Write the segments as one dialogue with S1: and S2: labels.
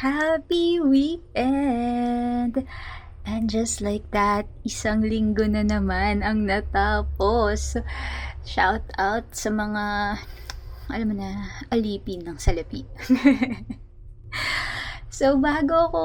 S1: Happy weekend! And just like that, isang linggo na naman ang natapos. Shout out sa mga, alam mo na, alipin ng salapi. So, bago ako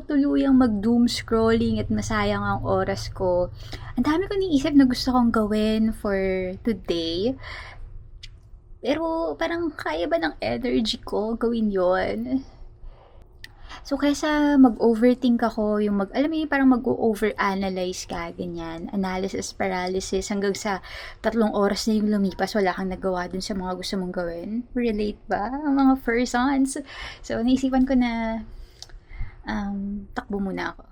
S1: tuluyang mag-doom scrolling at masayang ang oras ko, ang dami ko niisip na gusto kong gawin for today. Pero parang kaya ba ng energy ko gawin yon? So, kaysa mag-overthink ako, alam mo yun, parang mag-overanalyze ka, ganyan, analysis paralysis, hanggang sa 3 oras na yung lumipas, wala kang nagawa dun sa mga gusto mong gawin. Relate ba? Ang mga persons. So, naisipan ko na, takbo muna ako.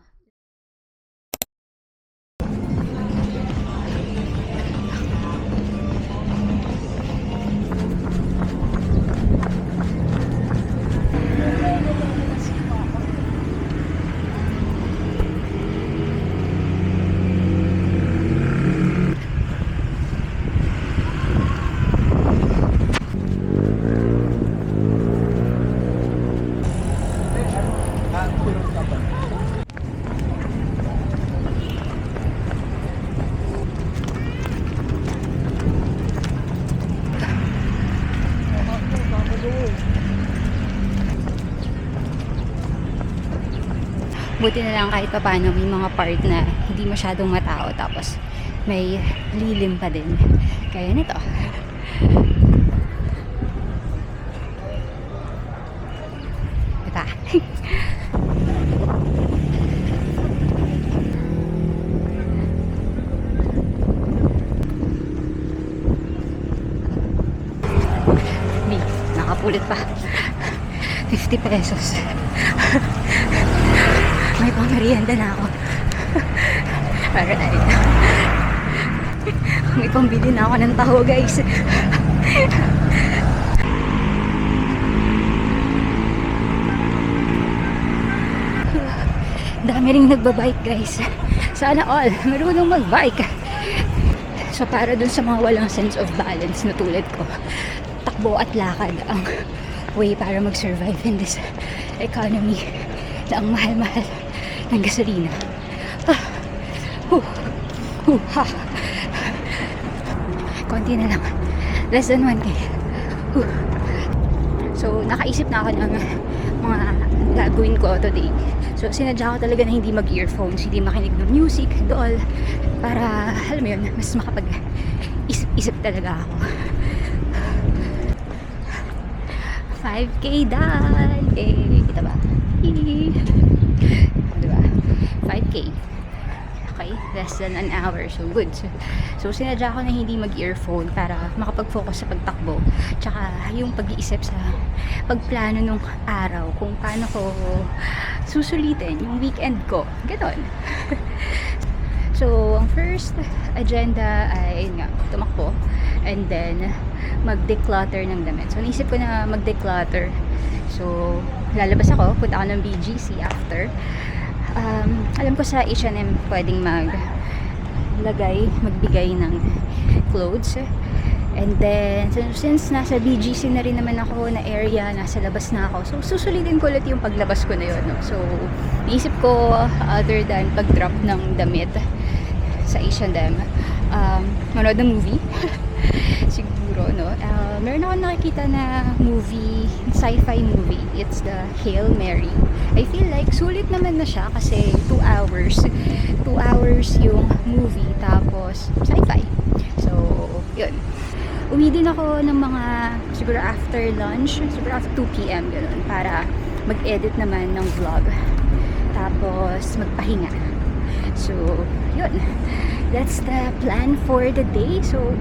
S1: Buti na lang kahit pa paano may mga part na hindi masyadong matao, tapos may lilim pa din. Kaya nito. Ito. Nakapulot pa. 50 pesos. May pang-merienda na ako. Alright. May pambili na ako ng taho, guys. Dami ring nagbabike, guys. Sana all marunong magbike. So, para dun sa mga walang sense of balance na tulad ko, takbo at lakad ang way para mag-survive in this economy na ang mahal-mahal ng gasolina. Konti na lang. Less than 1K. So, nakaisip na ako ng mga gagawin ko today. So, sinadya ko talaga na hindi mag-earphones, hindi makinig ng music, dool. Para, alam mo yun, mas makapag-isip talaga ako. 5K dahil. Kita ba? Diba? 5K. Okay, less than an hour. So, good. So sinadya ko na hindi mag-earphone para makapag-focus sa pagtakbo. Tsaka, yung pag-iisip sa pagplano ng araw, kung paano ko susulitin yung weekend ko. Ganon. So, ang first agenda ay tumakbo. And then, mag-declutter ng damit. So, naisip ko na mag-declutter. So, lalabas ako. Punta ako ng BGC after. Alam ko sa H&M pwedeng magbigay ng clothes. And then, since nasa BGC na rin naman ako na area, nasa labas na ako. So, susulitin ko ulit yung paglabas ko na yun. No? So, naisip ko, other than pag-drop ng damit sa H&M, manood ng movie. Siguro, no? Meron ako nakikita na movie, sci-fi movie. It's the Hail Mary. I feel like sulit naman na siya kasi 2 hours. 2 hours yung movie, tapos sci-fi. So, yun. Uwi din ako ng mga, siguro after lunch, siguro after 2 p.m. Ganun, para mag-edit naman ng vlog. Tapos, magpahinga. So, yun. That's the plan for the day. So,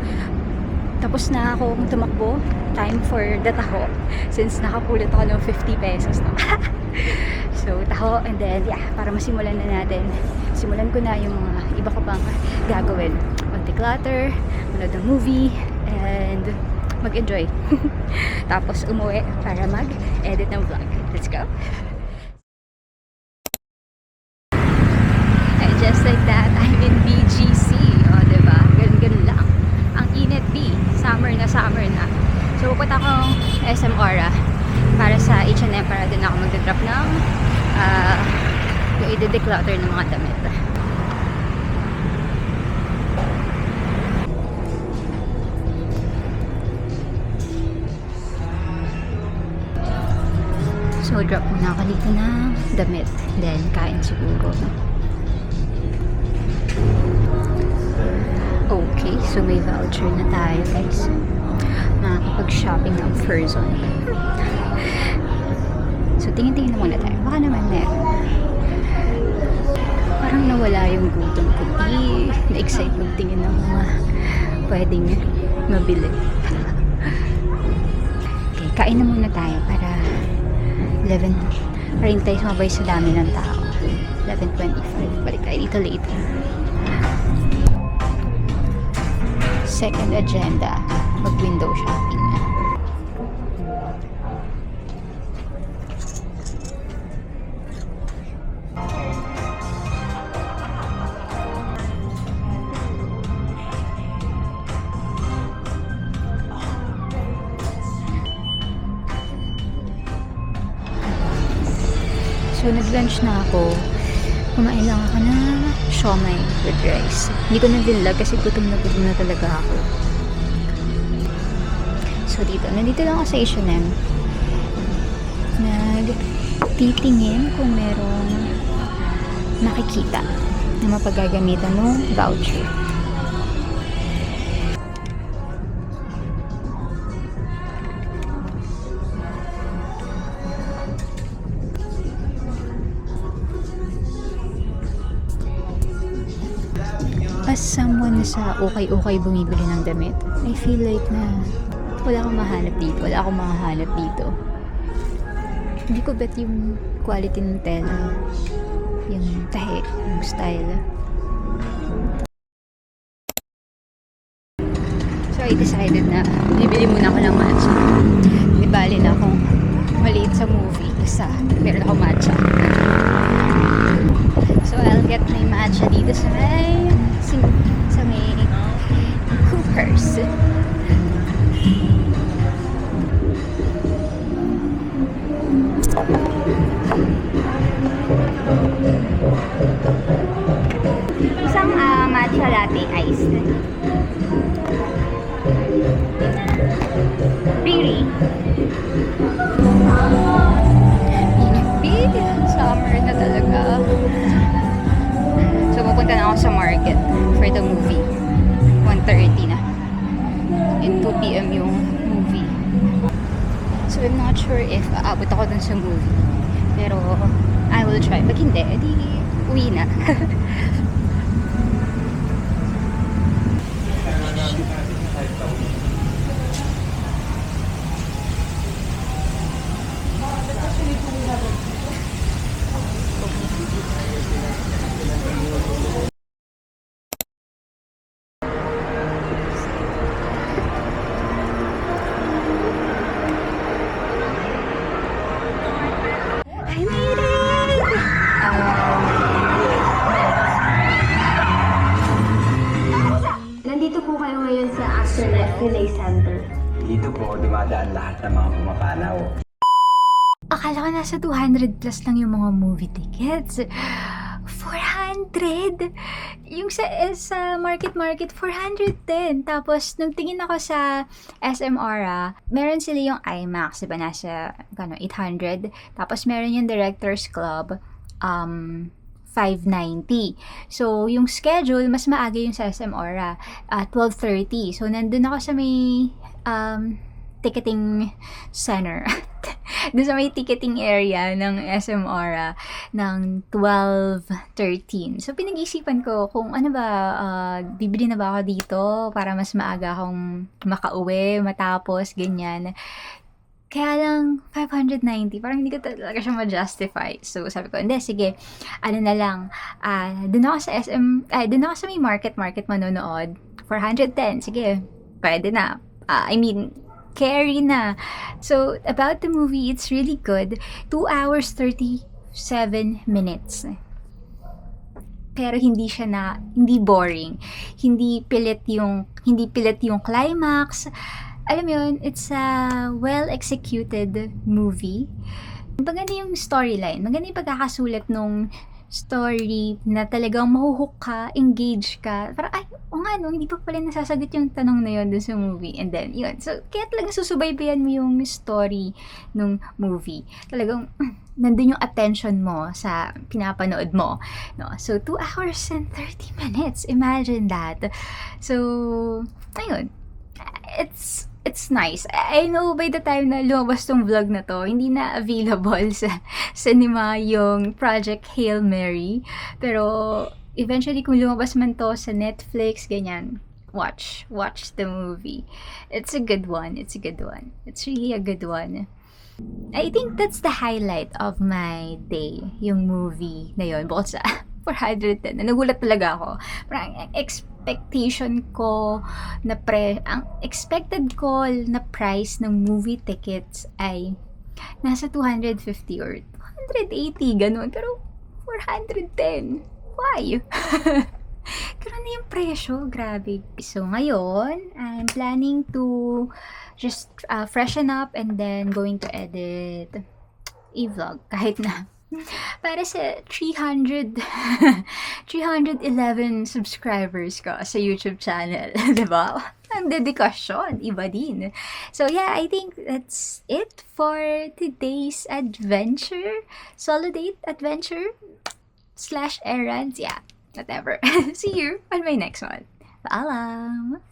S1: tapos na akong tumakbo. Time for the taho. Since nakapulot ako ng 50 pesos. No? So, taho. And then, yeah, para masimulan na natin. Simulan ko na yung mga iba ko pang gagawin. Mag-declutter, manood ng movie, and mag-enjoy. Tapos, umuwi para mag-edit ng vlog. Let's go! And just like that, I'm in BGC. O, diba? Ganun lang. Ang init, summer na. So, pupunta akong SM Aura para sa H&M para din ako mag-drop ng i-declutter ng mga damit. So, drop muna ako dito ng damit. Then, kain siguro. Okay, so may voucher na tayo, guys. Makakapag-shopping ng Furzon. So, tingin-tingin na muna tayo. Baka naman meron. Parang nawala yung gutom ko. Na-excite magtingin ng mga pwedeng mabili. Okay, kain na muna tayo para 11. Parin tayo sumabay sa dami ng tao. 11:25. Balik tayo dito later. Second agenda, mag-window shopping. So, nag-lunch na ako. Kumain lang ako na siomai with rice. Hindi ko na vlog kasi gutom na talaga ako. So, nandito lang ako sa H&M. Nagtitingin kung merong nakikita na mapagagamitan ng voucher. As someone na sa okay bumibili ng damit, I feel like na wala akong mahanap dito. Wala akong mahanap dito. Hindi ko bet yung quality ng tela, yung tahe, yung style. So I decided na bibili muna ako ng matcha. Di bali na akong maliit sa movie basta meron akong matcha. So I'll get my matcha dito sa may Coopers. Isang matcha latte iced. Really? Big summer na talaga. So, pupunta na ako sa market for the movie. 1:30 na. And 2 p.m. yung movie. So, I'm not sure if aabot ako dun sa movie. Pero, I will try. Pag hindi, edi uwi na.
S2: Nandito po kayo ngayon sa Astronaut Relay Center.
S3: Dito po dumadaan lahat ng mga pumapanaw.
S1: Akala ko nasa 200 plus lang yung mga movie tickets. 400! Yung sa market, 410. Tapos, nung tingin ako sa SM Aura, meron sila yung IMAX, diba? Nasa 800. Tapos, meron yung Directors Club, 590. So, yung schedule, mas maaga yung sa SM Aura, 12:30. So, nandun ako sa may ticketing center. Doon sa may ticketing area ng SM Aura ng 12:13. So, pinag-isipan ko kung ano ba, bibili na ba ako dito para mas maaga akong makauwi, matapos, ganyan. Kaya lang, 590, parang hindi ko talaga siya ma-justify. So, sabi ko, hindi, sige, ano na lang, doon ako sa doon ako sa may market manonood, 410, sige, pwede na. Carry na. So, about the movie, it's really good. 2 hours, 37 minutes. Pero hindi boring. Hindi pilit yung climax. Alam mo yun, it's a well-executed movie. Maganda yung storyline. Maganda yung pagkakasulat nung story na talagang mahuhook ka, engage ka. Parang, ay, o nga no, hindi pa pala nasasagot yung tanong na yun dun sa movie. And then, yun. So, kaya talagang susubaybayan mo yung story ng movie. Talagang, nandun yung attention mo sa pinapanood mo. No? So, 2 hours and 30 minutes. Imagine that. So, ayun. It's nice. I know by the time na lumabas tong vlog na to, hindi na available sa cinema yung Project Hail Mary. Pero, eventually, kung lumabas man to sa Netflix, ganyan, watch the movie. It's a good one. It's really a good one. I think that's the highlight of my day, yung movie na yun. Bukod sa 410, nagulat talaga ako. Parang ang expected ko na price ng movie tickets ay nasa 250 or 280, ganun. Pero 410, why? Ganun na yung presyo, grabe. So ngayon, I'm planning to just freshen up and then going to edit a vlog kahit na para sa 311 subscribers ko sa YouTube channel. Diba? Ang dedikasyon, iba din. So yeah, I think that's it for today's adventure. Solo date adventure / errands. Yeah, whatever. See you on my next one. Paalam!